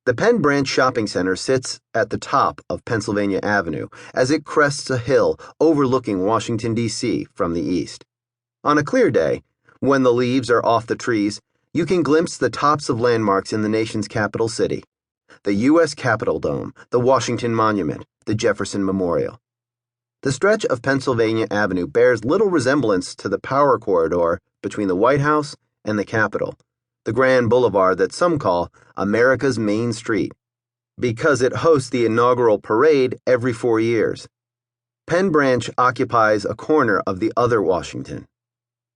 The Penn Branch Shopping Center sits at the top of Pennsylvania Avenue as it crests a hill overlooking Washington, D.C. from the east. On a clear day, when the leaves are off the trees, you can glimpse the tops of landmarks in the nation's capital city: the U.S. Capitol Dome, the Washington Monument, the Jefferson Memorial. The stretch of Pennsylvania Avenue bears little resemblance to the power corridor between the White House and the Capitol, the grand boulevard that some call America's Main Street, because it hosts the inaugural parade every 4 years. Penn Branch occupies a corner of the other Washington,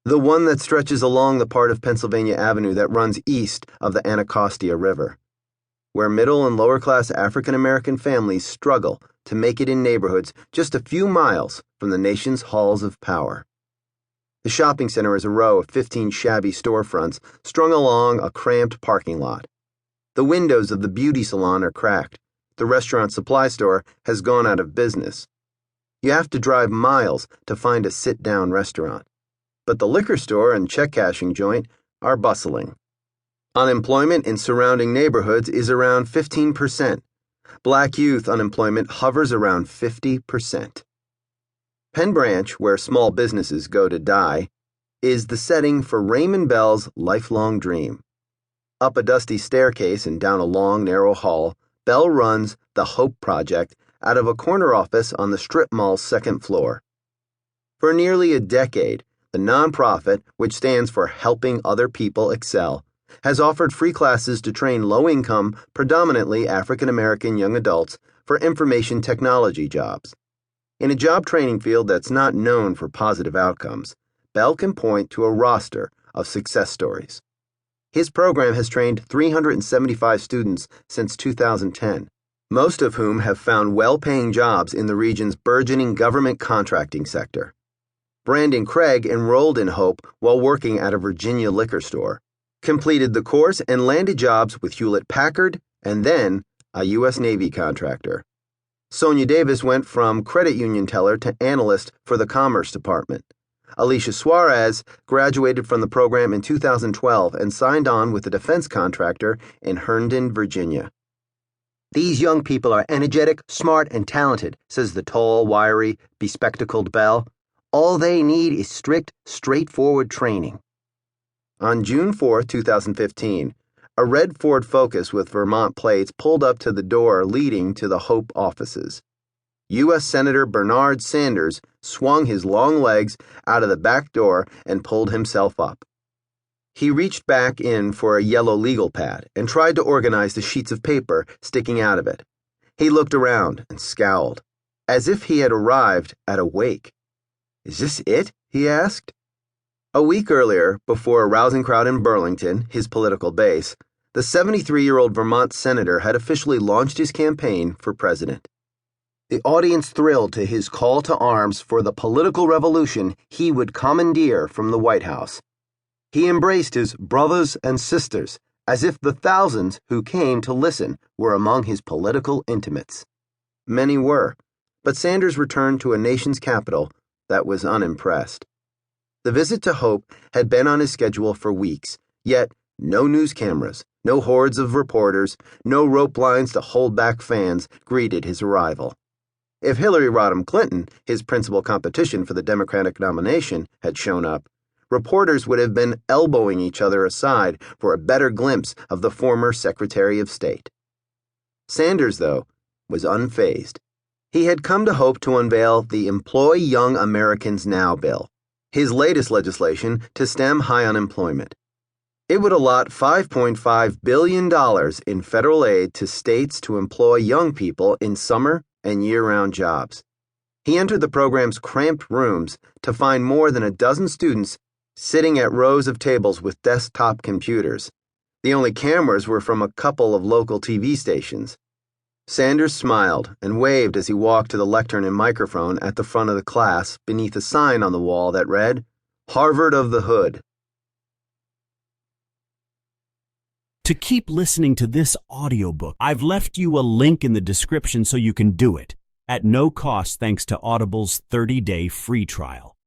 the one that stretches along the part of Pennsylvania Avenue that runs east of the Anacostia River, where middle and lower class African American families struggle to make it in neighborhoods just a few miles from the nation's halls of power. The shopping center is a row of 15 shabby storefronts strung along a cramped parking lot. The windows of the beauty salon are cracked. The restaurant supply store has gone out of business. You have to drive miles to find a sit-down restaurant. But the liquor store and check-cashing joint are bustling. Unemployment in surrounding neighborhoods is around 15%. Black youth unemployment hovers around 50%. Penn Branch, where small businesses go to die, is the setting for Raymond Bell's lifelong dream. Up a dusty staircase and down a long, narrow hall, Bell runs the Hope Project out of a corner office on the strip mall's second floor. For nearly a decade, the nonprofit, which stands for Helping Other People Excel, has offered free classes to train low-income, predominantly African American young adults for information technology jobs. In a job training field that's not known for positive outcomes, Bell can point to a roster of success stories. His program has trained 375 students since 2010, most of whom have found well-paying jobs in the region's burgeoning government contracting sector. Brandon Craig enrolled in Hope while working at a Virginia liquor store, completed the course and landed jobs with Hewlett-Packard and then a U.S. Navy contractor. Sonia Davis went from credit union teller to analyst for the Commerce Department. Alicia Suarez graduated from the program in 2012 and signed on with a defense contractor in Herndon, Virginia. "These young people are energetic, smart, and talented," says the tall, wiry, bespectacled Bell. "All they need is strict, straightforward training." On June 4, 2015, a red Ford Focus with Vermont plates pulled up to the door leading to the Hope offices. U.S. Senator Bernard Sanders swung his long legs out of the back door and pulled himself up. He reached back in for a yellow legal pad and tried to organize the sheets of paper sticking out of it. He looked around and scowled, as if he had arrived at a wake. "Is this it?" he asked. A week earlier, before a rousing crowd in Burlington, his political base, the 73-year-old Vermont senator had officially launched his campaign for president. The audience thrilled to his call to arms for the political revolution he would commandeer from the White House. He embraced his brothers and sisters as if the thousands who came to listen were among his political intimates. Many were, but Sanders returned to a nation's capital that was unimpressed. The visit to Hope had been on his schedule for weeks, yet no news cameras, no hordes of reporters, no rope lines to hold back fans greeted his arrival. If Hillary Rodham Clinton, his principal competition for the Democratic nomination, had shown up, reporters would have been elbowing each other aside for a better glimpse of the former Secretary of State. Sanders, though, was unfazed. He had come to Hope to unveil the Employ Young Americans Now bill, his latest legislation to stem high unemployment. It would allot $5.5 billion in federal aid to states to employ young people in summer and year-round jobs. He entered the program's cramped rooms to find more than a dozen students sitting at rows of tables with desktop computers. The only cameras were from a couple of local TV stations. Sanders smiled and waved as he walked to the lectern and microphone at the front of the class beneath a sign on the wall that read, "Harvard of the Hood." To keep listening to this audiobook, I've left you a link in the description so you can do it at no cost thanks to Audible's 30-day free trial.